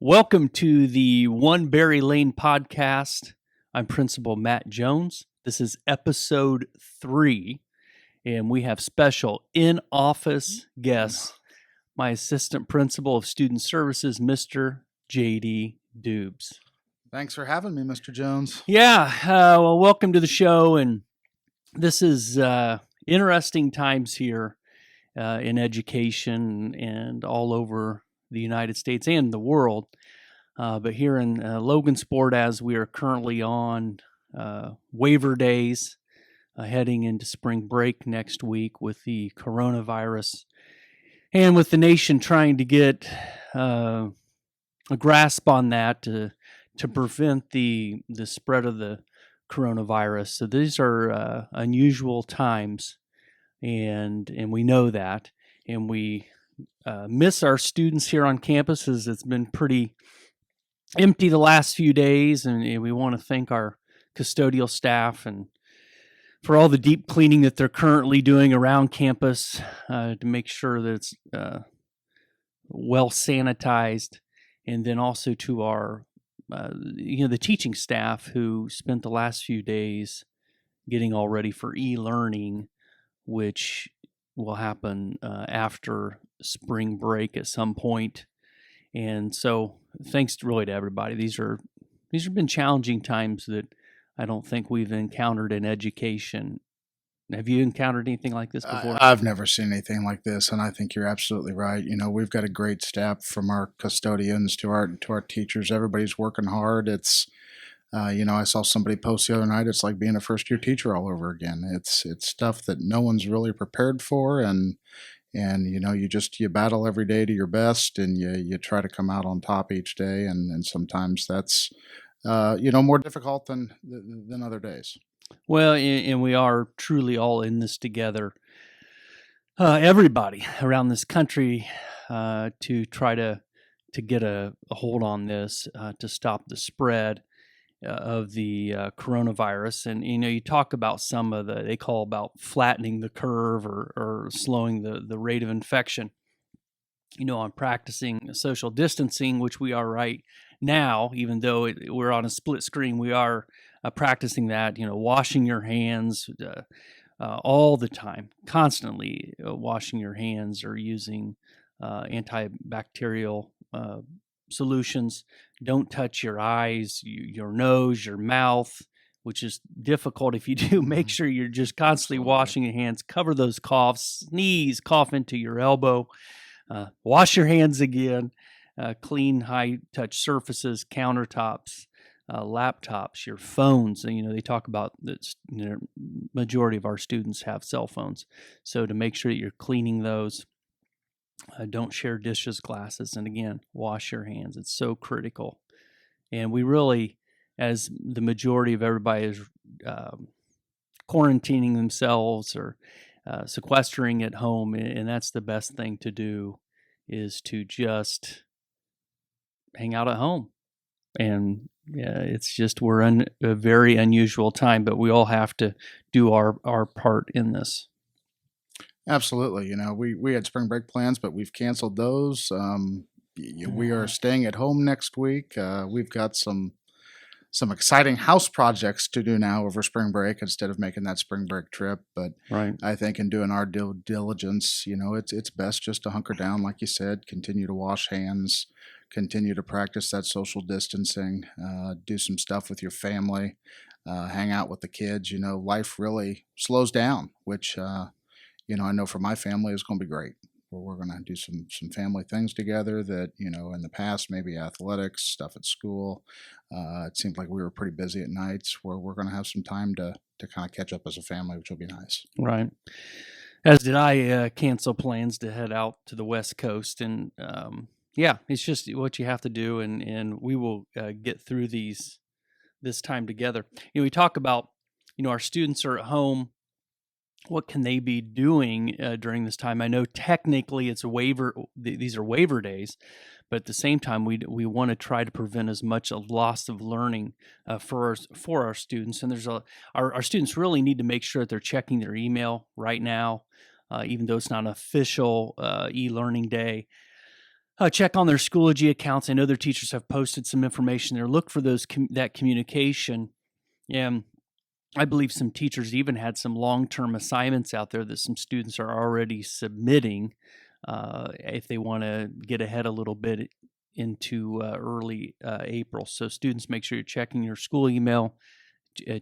Welcome to the One Berry Lane podcast. I'm Principal Matt Jones. This is episode 3, and we have special in-office guests, my Assistant Principal of Student Services, Mr. J.D. Dubes. Thanks for having me, Mr. Jones. Well, welcome to the show, and this is interesting times here in education and all over the United States and the world. But here in Logansport, as we are currently on waiver days, heading into spring break next week with the coronavirus, and with the nation trying to get a grasp on that to prevent the spread of the coronavirus. So these are unusual times, and we know that, and we miss our students here on campus as it's been pretty empty the last few days, and we want to thank our custodial staff and for all the deep cleaning that they're currently doing around campus to make sure that it's well sanitized, and then also to our the teaching staff who spent the last few days getting all ready for e-learning, which will happen after spring break at some point. And so thanks really to everybody. These have been challenging times that I don't think we've encountered in education. Have you encountered anything like this before? I've never seen anything like this, and I think you're absolutely right. You know, we've got a great staff, from our custodians to our teachers. Everybody's working hard. It's I saw somebody post the other night, it's like being a first-year teacher all over again. It's stuff that no one's really prepared for, and you battle every day to your best, and you try to come out on top each day, and sometimes that's more difficult than other days. Well, and we are truly all in this together. Everybody around this country to try to get a hold on this to stop the spread of the coronavirus. And you talk about some of they call about flattening the curve or slowing the rate of infection. I'm practicing social distancing, which we are right now, even though we're on a split screen. We are practicing that, washing your hands all the time, constantly washing your hands, or using antibacterial solutions. Don't touch your eyes, your nose, your mouth, which is difficult if you do. Make sure you're just constantly washing your hands. Cover those coughs, sneeze, cough into your elbow. Wash your hands again. Clean high-touch surfaces, countertops, laptops, your phones. They talk about that. Majority of our students have cell phones, so to make sure that you're cleaning those. Don't share dishes, glasses, and again, wash your hands. It's so critical. And we really, as the majority of everybody is quarantining themselves or sequestering at home, and that's the best thing to do, is to just hang out at home. And it's just we're in a very unusual time, but we all have to do our part in this. Absolutely. We had spring break plans, but we've canceled those. We are staying at home next week. We've got some exciting house projects to do now over spring break instead of making that spring break trip. But right. I think in doing our due diligence, it's best just to hunker down, like you said, continue to wash hands, continue to practice that social distancing, do some stuff with your family, hang out with the kids. Life really slows down, which I know for my family is going to be great. We're going to do some family things together that, in the past, maybe athletics, stuff at school. It seemed like we were pretty busy at nights, where we're going to have some time to kind of catch up as a family, which will be nice. Right. As did I cancel plans to head out to the West Coast. And it's just what you have to do. And we will get through this time together. We talk about, our students are at home. What can they be doing during this time? I know technically it's these are waiver days, but at the same time, we want to try to prevent as much of loss of learning for our students. And our students really need to make sure that they're checking their email right now, even though it's not an official e-learning day. Check on their Schoology accounts. I know their teachers have posted some information there. Look for that communication. And I believe some teachers even had some long-term assignments out there that some students are already submitting if they want to get ahead a little bit into early April. So students, make sure you're checking your school email,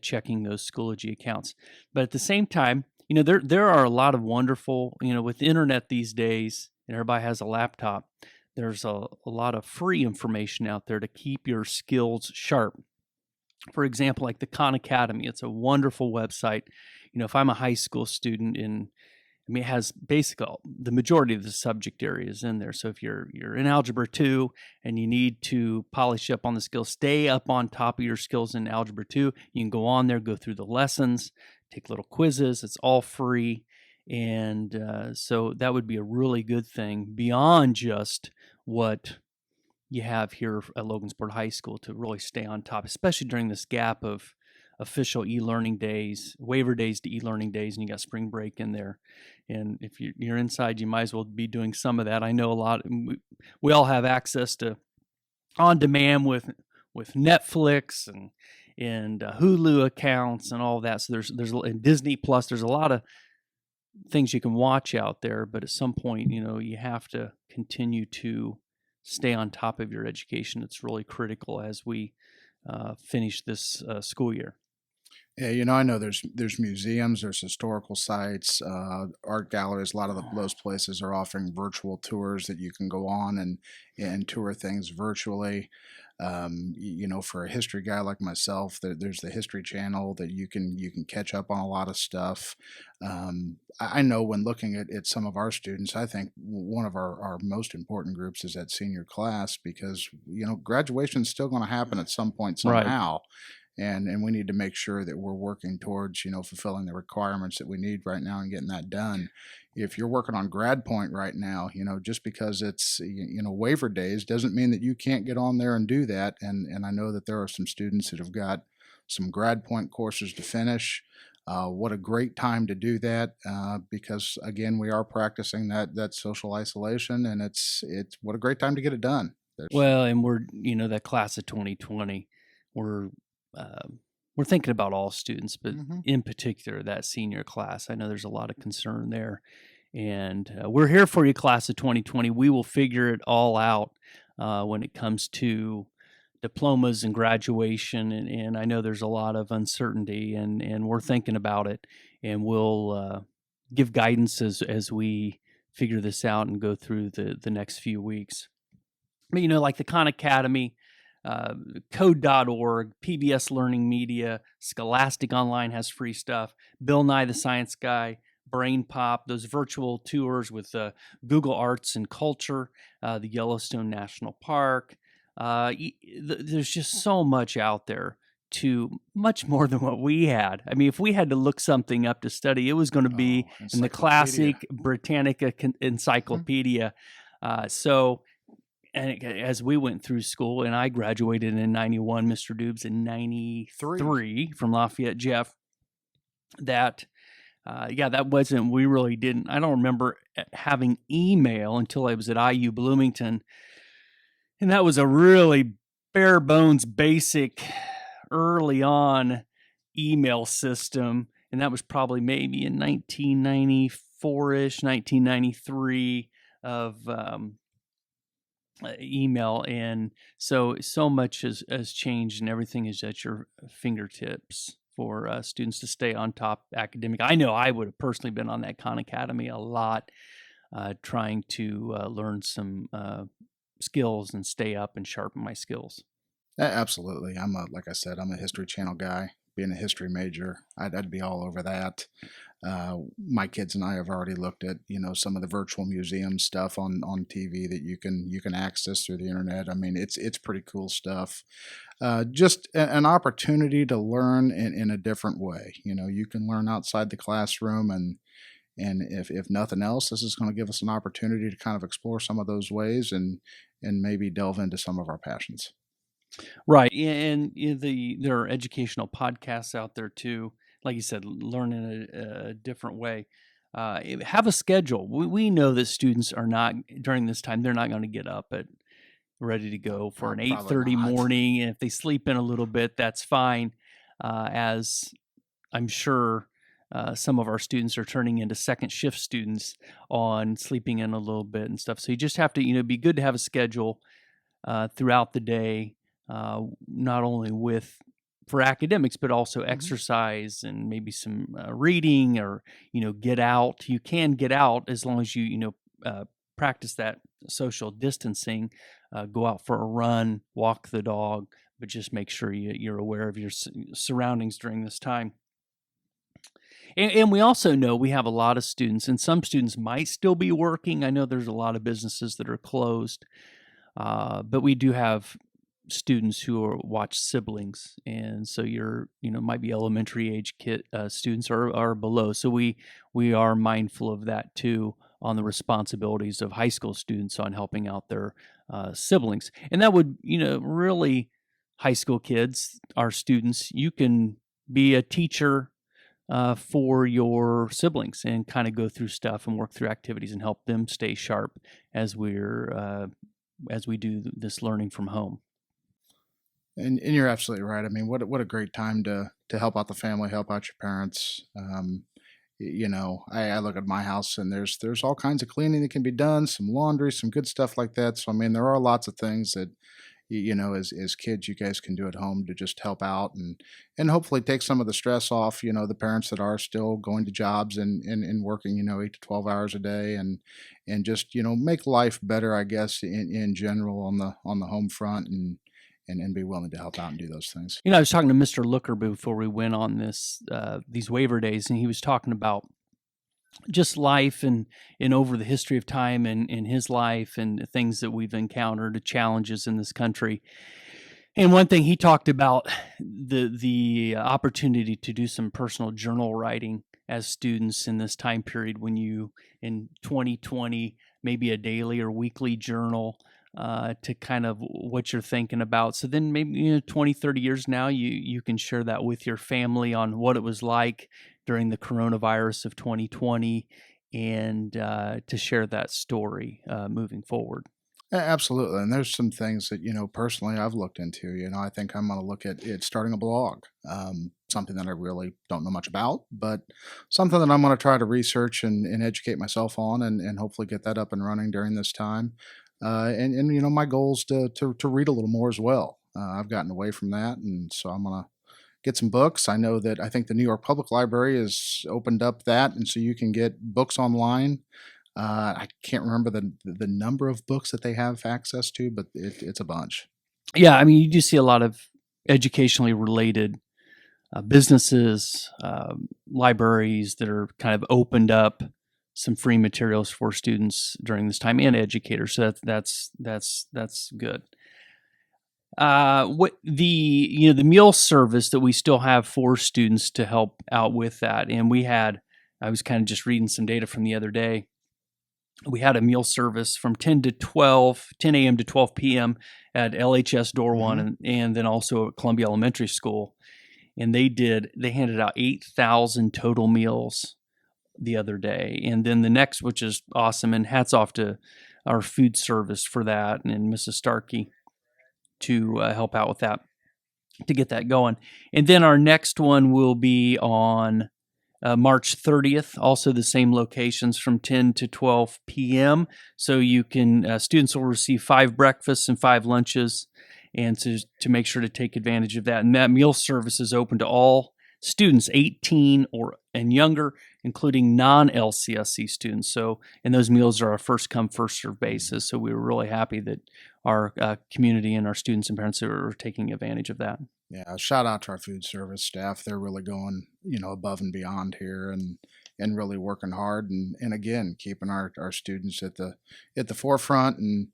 checking those Schoology accounts. But at the same time, there are a lot of wonderful, with the internet these days, and everybody has a laptop, there's a lot of free information out there to keep your skills sharp. For example, like the Khan Academy, it's a wonderful website. If I'm a high school student it has basically the majority of the subject areas in there. So if you're in Algebra 2 and you need to polish up on the skills, stay up on top of your skills in Algebra 2, you can go on there, go through the lessons, take little quizzes. It's all free. And so that would be a really good thing beyond just what you have here at Logansport High School to really stay on top, especially during this gap of official e-learning days, waiver days to e-learning days, and you got spring break in there. And if you're inside, you might as well be doing some of that. I know a lot. We all have access to on demand with Netflix and Hulu accounts and all that. So there's and Disney Plus. There's a lot of things you can watch out there, but at some point, you have to continue to stay on top of your education. It's really critical as we finish this school year. Yeah, I know there's museums, there's historical sites, art galleries. A lot of those places are offering virtual tours that you can go on and tour things virtually. For a history guy like myself, there's the History Channel that you can catch up on a lot of stuff. I know when looking at some of our students, I think one of our most important groups is that senior class because graduation is still going to happen at some point somehow. Right. And we need to make sure that we're working towards, fulfilling the requirements that we need right now and getting that done. If you're working on Grad Point right now, just because it's, waiver days doesn't mean that you can't get on there and do that. And I know that there are some students that have got some Grad Point courses to finish. What a great time to do that because, again, we are practicing that social isolation, and it's what a great time to get it done. Well, and we're, that class of 2020, we're thinking about all students, but in particular that senior class. I know there's a lot of concern there, and we're here for you, class of 2020. We will figure it all out when it comes to diplomas and graduation, and I know there's a lot of uncertainty, and we're thinking about it, and we'll give guidance as we figure this out and go through the next few weeks. But like the Khan Academy, code.org, PBS Learning Media, Scholastic Online has free stuff, Bill Nye the Science Guy, Brain Pop, those virtual tours with Google Arts and Culture, the Yellowstone National Park. There's just so much out there, much more than what we had. I mean, if we had to look something up to study, it was going to be in the classic Britannica Encyclopedia. And as we went through school, and I graduated in 91, Mr. Dubes in 93 from Lafayette Jeff, that wasn't, we really didn't, I don't remember having email until I was at IU Bloomington. And that was a really bare bones, basic, early on email system. And that was probably maybe in 1994-ish, 1993 of email. And so much has changed, and everything is at your fingertips for students to stay on top academic. I know I would have personally been on that Khan Academy a lot, trying to learn some skills and stay up and sharpen my skills. Absolutely. Like I said, I'm a History Channel guy. Being a history major, I'd be all over that. My kids and I have already looked at some of the virtual museum stuff on TV that you can access through the internet. I mean, it's pretty cool stuff. Just an opportunity to learn in a different way. You can learn outside the classroom, and if nothing else, this is going to give us an opportunity to kind of explore some of those ways and maybe delve into some of our passions. Right. And there are educational podcasts out there too. Like you said, learn in a different way. have a schedule. We know that students are not, during this time, they're not going to get up at ready to go for an Probably 8:30 not. morning. And if they sleep in a little bit, that's fine. As I'm sure some of our students are turning into second shift students on sleeping in a little bit and stuff. So you just have to, be good to have a schedule throughout the day, not only for academics, but also exercise and maybe some reading, or get out. You can get out as long as you practice that social distancing. Go out for a run, walk the dog, but just make sure you're aware of your surroundings during this time. And we also know we have a lot of students, and some students might still be working. I know there's a lot of businesses that are closed, but we do have students who watch siblings, and so might be elementary age students or below. So we are mindful of that too, on the responsibilities of high school students on helping out their siblings. And that would, really, high school kids, our students, you can be a teacher for your siblings and kind of go through stuff and work through activities and help them stay sharp as we do this learning from home. And you're absolutely right. I mean, what a great time to help out the family, help out your parents. I look at my house, and there's all kinds of cleaning that can be done, some laundry, some good stuff like that. So I mean, there are lots of things that as kids, you guys can do at home to just help out and hopefully take some of the stress off. The parents that are still going to jobs and working 8 to 12 hours a day, and just make life better, I guess, in general on the home front, and be willing to help out and do those things. I was talking to Mr. Looker before we went on these waiver days, and he was talking about just life and over the history of time and in his life and things that we've encountered, the challenges in this country. And one thing he talked about, the opportunity to do some personal journal writing as students in this time period, when you, in 2020, maybe a daily or weekly journal to kind of what you're thinking about. So then maybe 20, 30 years now, you can share that with your family on what it was like during the coronavirus of 2020, and to share that story moving forward. Absolutely. And there's some things that, personally I've looked into. I think I'm going to look at it starting a blog, something that I really don't know much about, but something that I'm going to try to research and educate myself on, and hopefully get that up and running during this time. And my goal is to read a little more as well. I've gotten away from that, and so I'm going to get some books. I think the New York Public Library has opened up that, and so you can get books online. I can't remember the number of books that they have access to, but it's a bunch. Yeah, I mean, you do see a lot of educationally related businesses, libraries that are kind of opened up some free materials for students during this time, and educators. So that's good. What the meal service that we still have for students to help out with that, and I was kind of just reading some data from the other day. We had a meal service from 10 a.m. to 12 p.m. at LHS Door One, and then also at Columbia Elementary School, and they handed out 8,000 total meals the other day. And then the next, which is awesome, and hats off to our food service for that, and Mrs. Starkey to help out with that, to get that going. And then our next one will be on March 30th, also the same locations from 10 to 12 p.m. So you can, students will receive 5 breakfasts and 5 lunches, and to make sure to take advantage of that. And that meal service is open to all students 18 and younger, including non-LCSC students. So, and those meals are a first come, first served basis. So we were really happy that our community and our students and parents are taking advantage of that. Yeah, shout out to our food service staff. They're really going, above and beyond here, and really working hard, and again, keeping our students at the forefront, and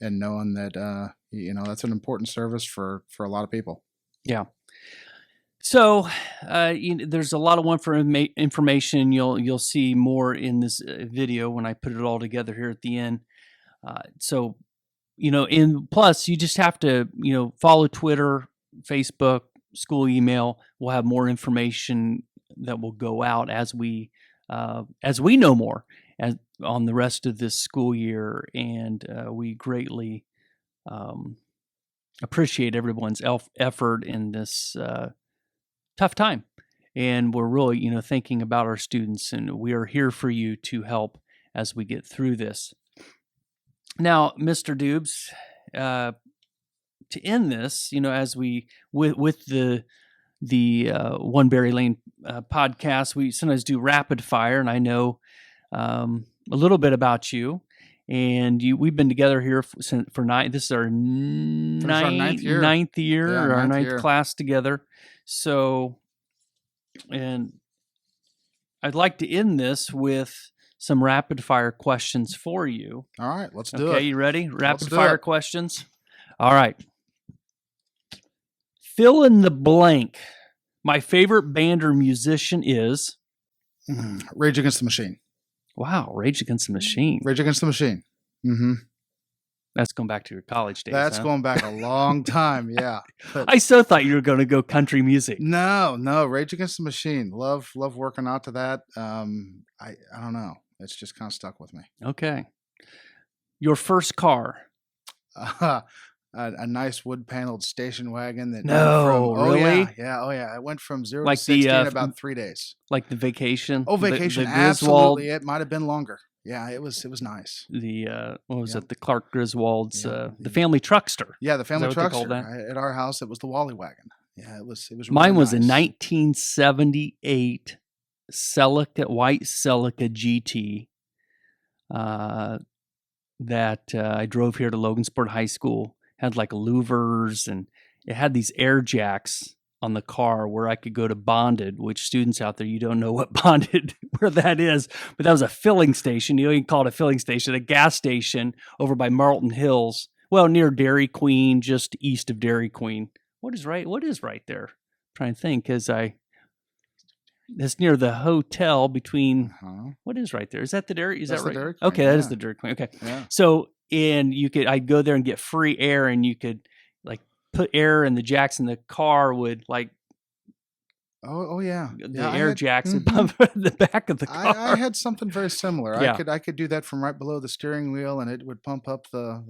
knowing that that's an important service for a lot of people. Yeah. So there's a lot of information. You'll see more in this video when I put it all together here at the end. So plus you just have to follow Twitter, Facebook, school email. We'll have more information that will go out as we as we know more on the rest of this school year, and we greatly appreciate everyone's effort in this tough time. And we're really, thinking about our students, and we are here for you to help as we get through this. Now, Mr. Dubes, to end this, as we with the One Berry Lane podcast, we sometimes do rapid fire, and I know a little bit about you. And we've been together here for nine. This is our ninth year, our ninth class together. So, and I'd like to end this with some rapid fire questions for you. All right, let's do it. Okay, you ready? Rapid fire questions. All right. Fill in the blank. My favorite band or musician is Rage Against the Machine. Wow, Rage Against the Machine. Rage Against the Machine. Mm-hmm. That's going back to your college days. That's going back a long time, yeah. But I so thought you were going to go country music. No, Rage Against the Machine. Love working out to that. I don't know. It's just kind of stuck with me. Okay. Your first car. A nice wood-paneled station wagon that really? Yeah. It went from 0 to 60 in about 3 days. Like the Vacation? Oh, Vacation, absolutely. It might have been longer. Yeah, it was nice. The what was it? The Clark Griswold's the family truckster. Yeah, the family truckster. At our house, it was the Wally wagon. Yeah, it was. Really Mine was a 1978 white Celica GT. That I drove here to Logansport High School. Had like louvers, and it had these air jacks on the car where I could go to Bonded, which students out there, you don't know what Bonded, where that is, but that was a filling station. You can call it a filling station, a gas station over by Marlton Hills. Well, near Dairy Queen, just east of Dairy Queen. What is right there? I'm trying to think, because it's near the hotel between, what is right there? Is that the Dairy? Is that right? Dairy Queen, okay, that is the Dairy Queen. Okay. Yeah. So, and I'd go there and get free air, and you could like put air in the jacks, and the car would like, the air jacks would pump the back of the car. I had something very similar. Yeah. I could do that from right below the steering wheel, and it would pump up the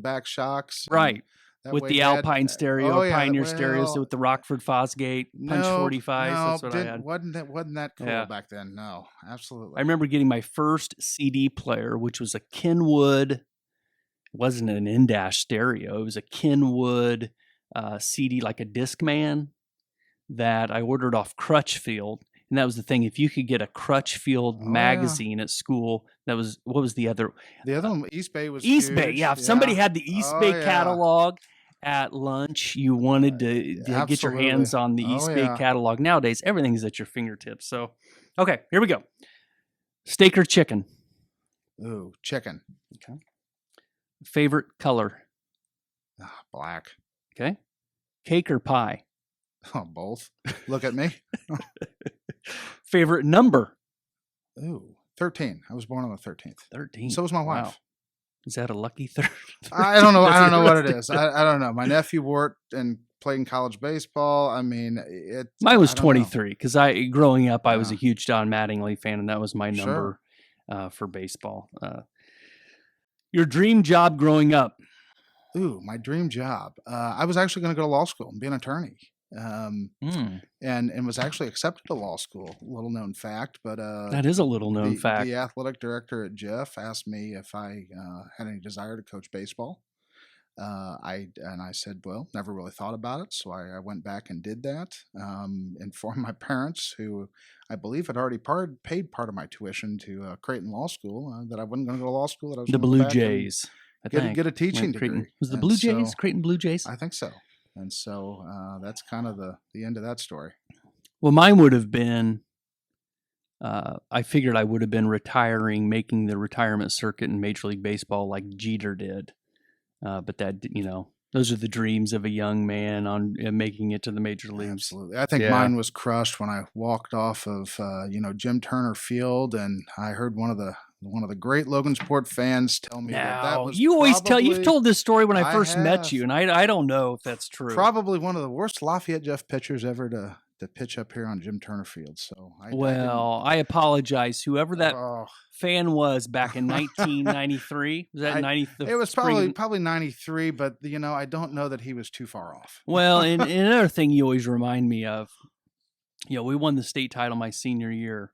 back shocks. Right. With the Alpine stereo, Pioneer stereos with the Rockford Fosgate Punch 45s. That's what I had. Wasn't that cool back then? No, absolutely. I remember getting my first CD player, which was a Kenwood. It wasn't an in-dash stereo. It was a Kenwood CD, like a Discman, that I ordered off Crutchfield. And that was the thing. If you could get a Crutchfield magazine at school, that was, what was the other? The other one, East Bay was East huge. Bay, yeah. If somebody had the East Bay catalog at lunch, you wanted to get your hands on the East Bay catalog. Nowadays, everything's at your fingertips. So, okay, here we go. Steak or chicken? Ooh, chicken. Okay. Favorite color? Black. Okay. Cake or pie? Oh, both. Look at me. Favorite number? Ooh, 13. I was born on the 13th. 13. So was my wife. Wow. Is that a lucky third? I don't know. I don't know what it is. I don't know. My nephew wore it and played in college baseball. I mean, mine was 23 because growing up, I was a huge Don Mattingly fan, and that was my number for baseball. Your dream job growing up? Ooh, my dream job. I was actually going to go to law school and be an attorney. And was actually accepted to law school. Little known fact, but that is a little known fact. The athletic director at Jeff asked me if I had any desire to coach baseball. I said, well, never really thought about it, so I went back and did that. Informed my parents, who I believe had already paid part of my tuition to Creighton Law School, that I wasn't going to go to law school. That I was the Blue Jays. Get a teaching degree. Was the Blue Jays Creighton Blue Jays? I think so. And so that's kind of the end of that story. Well, mine would have been, I figured I would have been retiring, making the retirement circuit in Major League Baseball like Jeter did. But that, those are the dreams of a young man on making it to the major leagues. Absolutely. I think mine was crushed when I walked off of, Jim Turner Field, and I heard one of the great Logansport fans tell me that was you've told this story when I first met you, and I don't know if that's true. Probably one of the worst Lafayette Jeff pitchers ever to to pitch up here on Jim Turner Field. So Well, I apologize. Whoever that oh, fan was back in 1993, was that I- 90? it was probably 93, but I don't know that he was too far off. Well, and another thing you always remind me of, we won the state title my senior year,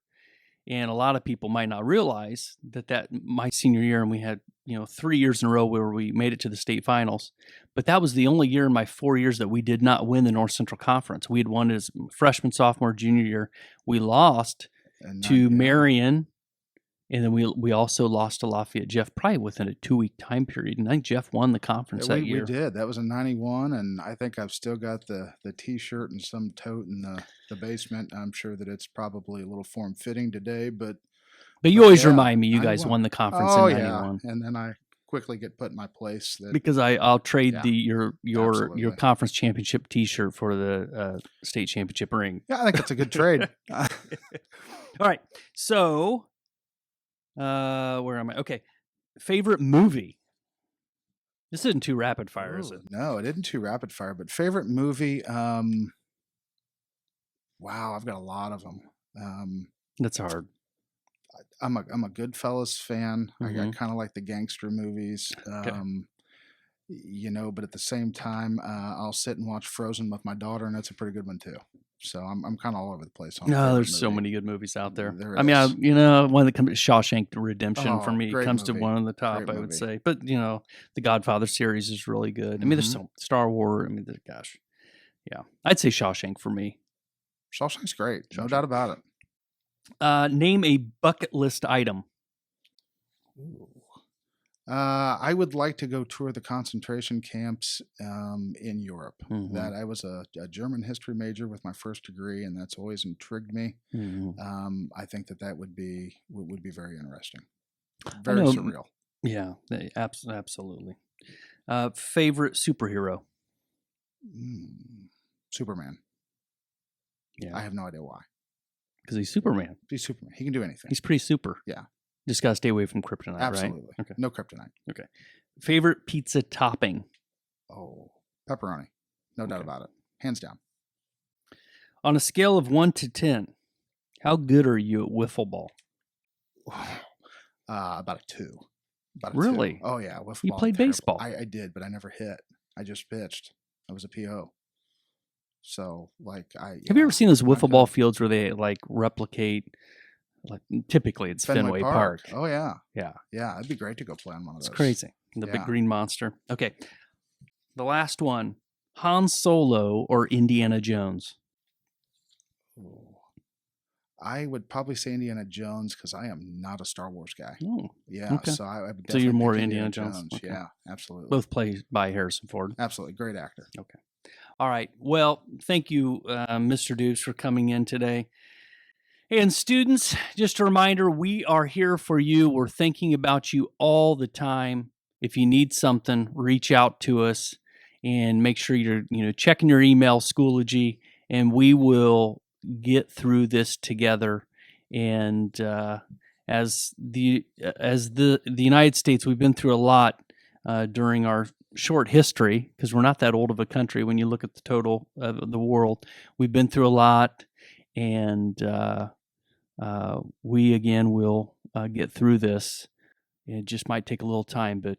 and a lot of people might not realize that my senior year, and we had 3 years in a row where we made it to the state finals, but that was the only year in my 4 years that we did not win the North Central Conference. We had won it as freshman, sophomore, junior year. We lost to Marion. And then we also lost to Lafayette, Jeff, probably within a 2-week time period. And I think Jeff won the conference that year. We did. That was in 91, and I think I've still got the T-shirt and some tote in the basement. I'm sure that it's probably a little form-fitting today, but you always remind me you guys won the conference in 91. Yeah. And then I quickly get put in my place. Because I'll trade your conference championship T-shirt for the state championship ring. Yeah, I think that's a good trade. All right. So... where am I? Okay. Favorite movie? This isn't too rapid fire, is it? No, it isn't too rapid fire, but favorite movie, wow, I've got a lot of them. That's hard. I'm a Goodfellas fan. Mm-hmm. I kind of like the gangster movies. Okay. But at the same time, I'll sit and watch Frozen with my daughter, and that's a pretty good one too. So I'm kind of all over the place. No, there's so many good movies out there. I mean, one that comes Shawshank Redemption for me comes to one on the top. Great I would movie. say, but the Godfather series is really good. I mean, there's so Star Wars. I mean, gosh, yeah, I'd say Shawshank for me. Shawshank's great, no doubt about it. Name a bucket list item. Ooh. I would like to go tour the concentration camps in Europe. Mm-hmm. That I was a German history major with my first degree, and that's always intrigued me. Mm-hmm. I think that would be very interesting, very surreal. Yeah, absolutely. Favorite superhero? Superman. Yeah, I have no idea why. Because he's Superman. He's Superman. He can do anything. He's pretty super. Yeah. Just got to stay away from kryptonite, Absolutely. right? Okay. No kryptonite. Okay. Favorite pizza topping? Oh, pepperoni. No doubt about it. Hands down. On a scale of 1 to 10, how good are you at wiffle ball? About a 2. Really? 2. Oh, yeah. Wiffle you ball. played baseball. I did, but I never hit. I just pitched. I was a PO. So, have you ever seen those wiffle ball fields where they replicate? Typically it's Fenway Park. Oh yeah. Yeah. It'd be great to go play on one of those. It's crazy. The big green monster. Okay. The last one. Han Solo or Indiana Jones? Ooh. I would probably say Indiana Jones because I am not a Star Wars guy. Oh. Yeah. Okay. So I would so you're more pick Indiana Jones. Okay. Yeah, absolutely. Both played by Harrison Ford. Absolutely. Great actor. Okay. All right. Well, thank you, Mr. Dukes, for coming in today. And students, just a reminder, we are here for you. We're thinking about you all the time. If you need something, reach out to us and make sure you're checking your email, Schoology, and we will get through this together. And as the United States, we've been through a lot during our short history, because we're not that old of a country when you look at the total of the world. We've been through a lot, and we again will get through this. It just might take a little time, but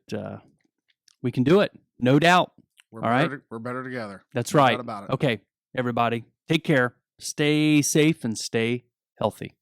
we can do it, no doubt. We're all right, we're better together. That's no right. doubt about it. Okay, everybody, take care, stay safe, and stay healthy.